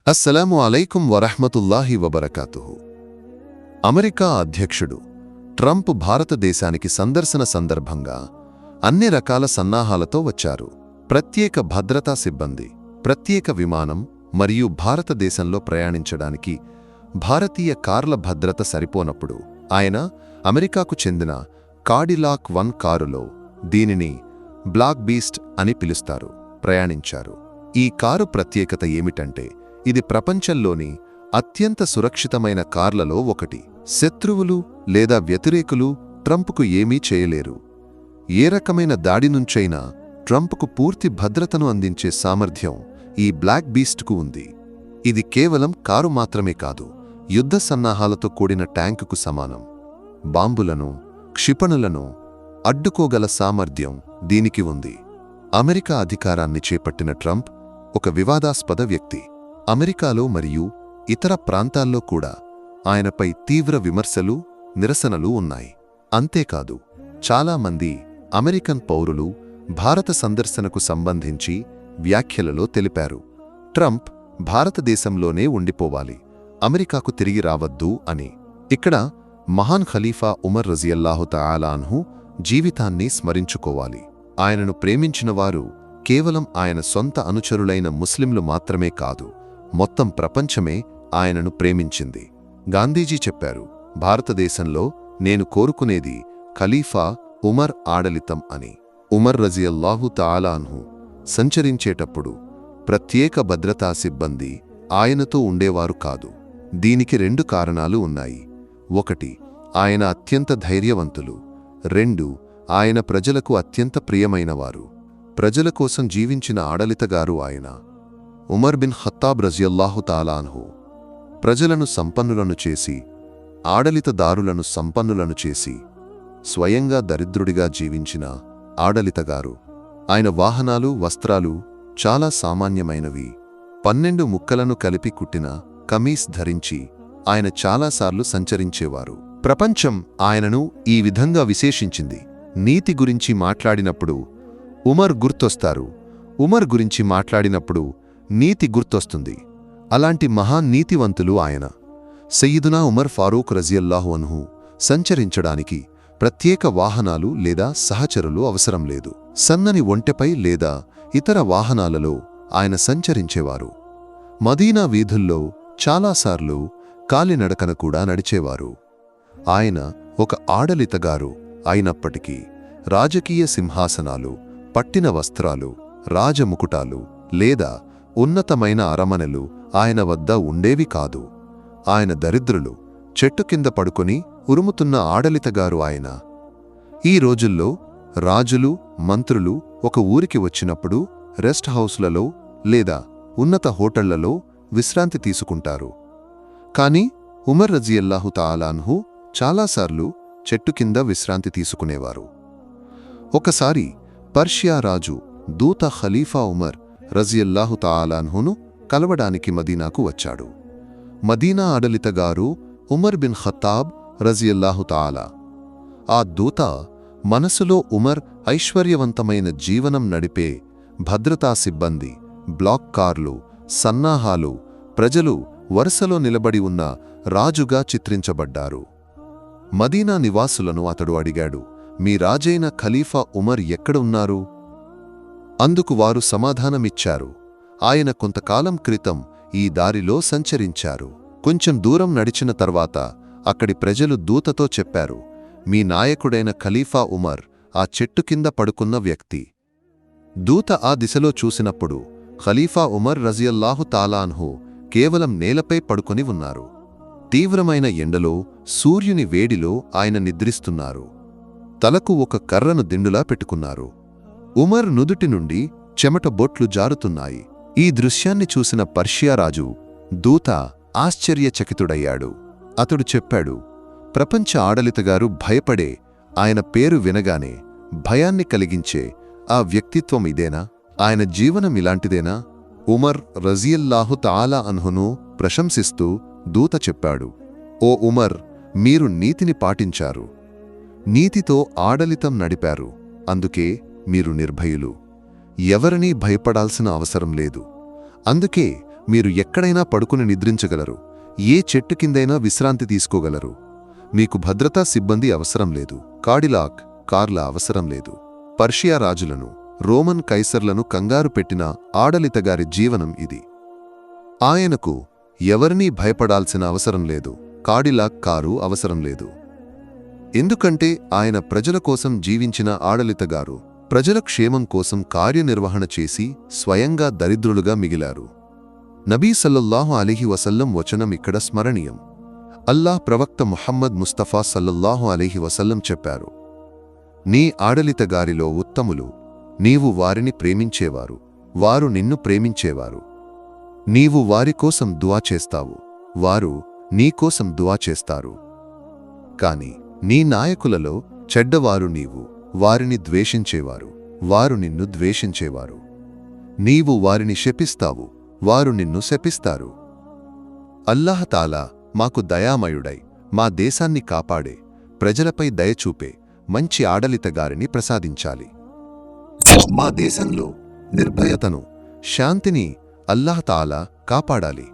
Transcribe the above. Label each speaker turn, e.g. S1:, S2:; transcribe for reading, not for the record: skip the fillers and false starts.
S1: అస్సలాము అలైకుం వరహ్మతుల్లాహి వబరకాతుహు. అమెరికా అధ్యక్షుడు ట్రంప్ భారతదేశానికి సందర్శన సందర్భంగా అన్ని రకాల సన్నాహాలతో వచ్చారు. ప్రత్యేక భద్రతా సిబ్బంది, ప్రత్యేక విమానం మరియు భారతదేశంలో ప్రయాణించడానికి భారతీయ కార్ల భద్రత సరిపోనప్పుడు ఆయన అమెరికాకు చెందిన కాడిలాక్ 1 కారులో, దీనిని బ్లాక్ బీస్ట్ అని పిలుస్తారు, ప్రయాణించారు. ఈ కారు ప్రత్యేకత ఏమిటంటే ఇది ప్రపంచంలోని అత్యంత సురక్షితమైన కార్లలో ఒకటి. శత్రువులు లేదా వ్యతిరేకులు ట్రంప్కు ఏమీ చేయలేరు. ఏ రకమైన దాడి నుంచైనా ట్రంప్కు పూర్తి భద్రతను అందించే సామర్థ్యం ఈ బ్లాక్ బీస్ట్కు ఉంది. ఇది కేవలం కారు మాత్రమే కాదు, యుద్ధ సన్నాహాలతో కూడిన ట్యాంకుకు సమానం. బాంబులను, క్షిపణులను అడ్డుకోగల సామర్థ్యం దీనికి ఉంది. అమెరికా అధికారాన్ని చేపట్టిన ట్రంప్ ఒక వివాదాస్పద వ్యక్తి. అమెరికాలో మరియు ఇతర ప్రాంతాల్లో కూడా ఆయనపై తీవ్ర విమర్శలు, నిరసనలు ఉన్నాయి. అంతేకాదు, చాలామంది అమెరికన్ పౌరులు భారత సందర్శనకు సంబంధించి వ్యాఖ్యలలో తెలిపారు. ట్రంప్ భారతదేశంలోనే ఉండిపోవాలి, అమెరికాకు తిరిగి రావద్దు అని. ఇక్కడ మహాన్ ఖలీఫా ఉమర్ రజియల్లాహు తఆలా అన్హు జీవితాన్ని స్మరించుకోవాలి. ఆయనను ప్రేమించినవారు కేవలం ఆయన సొంత అనుచరులైన ముస్లింలు మాత్రమే కాదు, మొత్తం ప్రపంచమే ఆయనను ప్రేమించింది. గాంధీజీ చెప్పారు, భారతదేశంలో నేను కోరుకునేది ఖలీఫా ఉమర్ ఆడలితం అని. ఉమర్ రజియల్లాహు తఆలా అన్హు సంచరించేటప్పుడు ప్రత్యేక భద్రతా సిబ్బంది ఆయనతో ఉండేవారు కాదు. దీనికి 2 కారణాలు ఉన్నాయి. 1, ఆయన అత్యంత ధైర్యవంతులు. 2, ఆయన ప్రజలకు అత్యంత ప్రియమైనవారు. ప్రజల కోసం జీవించిన ఆడలితగారు ఆయన. ఉమర్ బిన్ ఖత్తాబ్ రజియల్లాహు తఆలా అన్హు ప్రజలను సంపన్నులను చేసి, ఆడలితదారులను సంపన్నులను చేసి, స్వయంగా దరిద్రుడిగా జీవించిన ఆడలితగారు. ఆయన వాహనాలు, వస్త్రాలు చాలా సామాన్యమైనవి. 12 ముక్కలను కలిపి కుట్టిన కమీస్ ధరించి ఆయన చాలాసార్లు సంచరించేవారు. ప్రపంచం ఆయనను ఈ విధంగా విశేషించింది. నీతి గురించి మాట్లాడినప్పుడు ఉమర్ గుర్తొస్తారు, ఉమర్ గురించి మాట్లాడినప్పుడు నీతి గుర్తొస్తుంది. అలాంటి మహాన్ నీతివంతులు ఆయన. సయ్యిదునా ఉమర్ ఫారూక్ రజియల్లాహు అన్హు సంచరించడానికి ప్రత్యేక వాహనాలు లేదా సహచరులు అవసరం లేదు. సన్నని ఒంటెపై లేదా ఇతర వాహనాలలో ఆయన సంచరించేవారు. మదీనా వీధుల్లో చాలాసార్లు కాలినడకన కూడా నడిచేవారు. ఆయన ఒక ఆడలితగారు అయినప్పటికీ రాజకీయ సింహాసనాలు, పట్టిన వస్త్రాలు, రాజముకుటాలు లేదా ఉన్నతమైన అరమనలు ఆయన వద్ద ఉండేవి కాదు. ఆయన దరిద్రులు, చెట్టు కింద పడుకొని ఉరుముతున్న ఆడలితగారు ఆయన. ఈ రోజుల్లో రాజులు, మంత్రులు ఒక ఊరికి వచ్చినప్పుడు రెస్ట్ హౌస్లలో లేదా ఉన్నత హోటళ్లలో విశ్రాంతి తీసుకుంటారు. కాని ఉమర్ రజియల్లాహు తఆలా అన్హు చాలాసార్లు చెట్టు కింద విశ్రాంతి తీసుకునేవారు. ఒకసారి పర్షియా రాజు దూత ఖలీఫా ఉమర్ రజియల్లాహు తఆలా అన్హును కలవడానికి మదీనాకు వచ్చాడు. మదీనా ఆడలితగారు ఉమర్ బిన్ ఖత్తాబ్ రజియల్లాహు తఆలా. ఆ దూత మనసులో ఉమర్ ఐశ్వర్యవంతమైన జీవనం నడిపే భద్రతా సిబ్బంది, బ్లాక్ కార్లు, సన్నాహాలు, ప్రజలు వరుసలో నిలబడి ఉన్న రాజుగా చిత్రించబడ్డారు. మదీనా నివాసులను అతడు అడిగాడు, మీ రాజైన ఖలీఫా ఉమర్ ఎక్కడ ఉన్నారు? అందుకు వారు సమాధానమిచ్చారు, ఆయన కొంతకాలం క్రితం ఈ దారిలో సంచరించారు. కొంచెం దూరం నడిచిన తర్వాత అక్కడి ప్రజలు దూతతో చెప్పారు, మీ నాయకుడైన ఖలీఫా ఉమర్ ఆ చెట్టు కింద పడుకున్న వ్యక్తి. దూత ఆ దిశలో చూసినప్పుడు ఖలీఫా ఉమర్ రజియల్లాహు తఆలా అన్హు కేవలం నేలపై పడుకొని ఉన్నారు. తీవ్రమైన ఎండలో, సూర్యుని వేడిలో ఆయన నిద్రిస్తున్నారు. తలకు ఒక కర్రను దిండులా పెట్టుకున్నారు. ఉమర్ నుదుటి నుండి చెమట బొట్లు జారుతున్నాయి. ఈ దృశ్యాన్ని చూసిన పర్షియా రాజు దూత ఆశ్చర్యచకితుడయ్యాడు. అతడు చెప్పాడు, ప్రపంచ ఆడలితగారు భయపడే, ఆయన పేరు వినగానే భయాన్ని కలిగించే ఆ వ్యక్తిత్వం ఇదేనా? ఆయన జీవనం ఇలాంటిదేనా? ఉమర్ రజియల్లాహు తఆలా అన్హును ప్రశంసిస్తూ దూత చెప్పాడు, ఓ ఉమర్, మీరు నీతిని పాటించారు, నీతితో ఆడలితం నడిపారు, అందుకే మీరు నిర్భయులు. ఎవరినీ భయపడాల్సిన అవసరం లేదు. అందుకే మీరు ఎక్కడైనా పడుకుని నిద్రించగలరు, ఏ చెట్టు కిందైనా విశ్రాంతి తీసుకోగలరు. మీకు భద్రతా సిబ్బంది అవసరం లేదు, కాడిలాక్ కార్ల అవసరం లేదు. పర్షియా రాజులను, రోమన్ కైసర్లను కంగారు పెట్టిన ఆడలితగారి జీవనం ఇది. ఆయనకు ఎవరినీ భయపడాల్సిన అవసరం లేదు, కాడిలాక్ కారు అవసరం లేదు. ఎందుకంటే ఆయన ప్రజల కోసం జీవించిన ఆడలితగారు, ప్రజల క్షేమం కోసం కార్యనిర్వహణ చేసి స్వయంగా దరిద్రులుగా మిగిలారు. నబీ సల్లల్లాహు అలైహి వసల్లం వచనం ఇక్కడ స్మరణీయం. అల్లాహ్ ప్రవక్త ముహమ్మద్ ముస్తఫా సల్లల్లాహు అలైహి వసల్లం చెప్పారు, నీ ఆడలితగారిలో ఉత్తములు, నీవు వారిని ప్రేమించేవారు, వారు నిన్ను ప్రేమించేవారు. నీవు వారికోసం దువా చేస్తావు, వారు నీకోసం దువా చేస్తారు. కాని నీ నాయకులలో చెడ్డవారు నీవు, వారిని ద్వేషించేవారు, వారు నిన్ను ద్వేషించేవారు. నీవు వారిని శపిస్తావు, వారు నిన్ను శపిస్తారు. అల్లాహతాలా మాకు దయామయుడై మా దేశాన్ని కాపాడే, ప్రజలపై దయచూపే మంచి ఆడలితగారిని ప్రసాదించాలి. మా దేశంలో నిర్భయతను, శాంతిని అల్లాహతాలా కాపాడాలి.